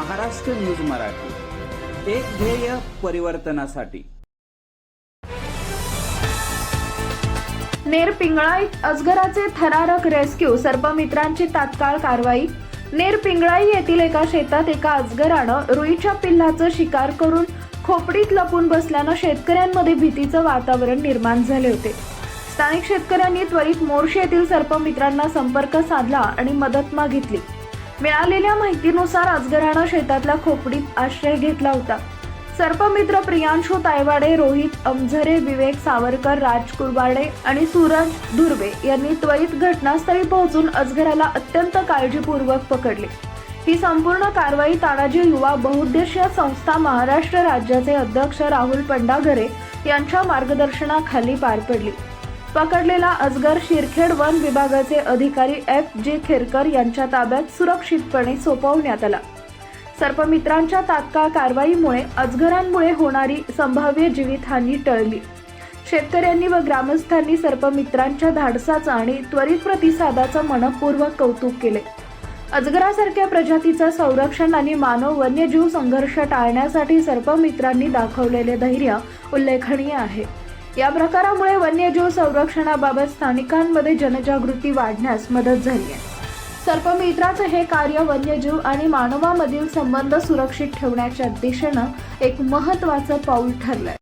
Maharashtra news Marathi, एक ध्येय परिवर्तनासाठी। नेर पिंगळाईत अजगराचे थरारक रेस्क्यू, सर्पमित्रांची तात्काळ कारवाई। नेर पिंगळाई येथील एका शेतात एका अजगरानं रुईच्या पिल्लाचं शिकार करून खोपडीत लपून बसल्यानं शेतकऱ्यांमध्ये भीतीचं वातावरण निर्माण झाले होते। स्थानिक शेतकऱ्यांनी त्वरित मोर्शी येथील सर्पमित्रांना संपर्क साधला आणि मदत मागितली। मिळालेल्या माहितीनुसार अजगरानं शेतातल्या खोपडीत आश्रय घेतला होता। सर्पमित्र प्रियांशु तायवाडे, रोहित अमझरे, विवेक सावरकर, राज कुरवाडे आणि सूरज धुर्वे यांनी त्वरित घटनास्थळी पोहोचून अजगराला अत्यंत काळजीपूर्वक पकडले। ही संपूर्ण कारवाई तानाजी युवा बहुउद्देशीय संस्था महाराष्ट्र राज्याचे अध्यक्ष राहुल पंडागरे यांच्या मार्गदर्शनाखाली पार पडली। पकडलेला अजगर शिरखेड वन विभागाचे अधिकारी FJ खेरकर यांच्या ताब्यात सुरक्षितपणे सोपवण्यात आला। सर्पमित्रांच्या तात्काळ कारवाईमुळे अजगरांमुळे होणारी संभाव्य जीवितहानी टळली। शेतकऱ्यांनी व ग्रामस्थांनी सर्पमित्रांच्या धाडसाचा आणि त्वरित प्रतिसादाचं मनपूर्वक कौतुक केले। अजगरासारख्या प्रजातीचं संरक्षण आणि मानव वन्यजीव संघर्ष टाळण्यासाठी सर्पमित्रांनी दाखवलेले धैर्य उल्लेखनीय आहे। या प्रकारामुळे वन्यजीव संरक्षणाबाबत स्थानिकांमध्ये जनजागृती वाढण्यास मदत झाली आहे। सर्पमित्राचं हे कार्य वन्यजीव आणि मानवामधील संबंध सुरक्षित ठेवण्याच्या दिशेनं एक महत्त्वाचं पाऊल ठरलंय।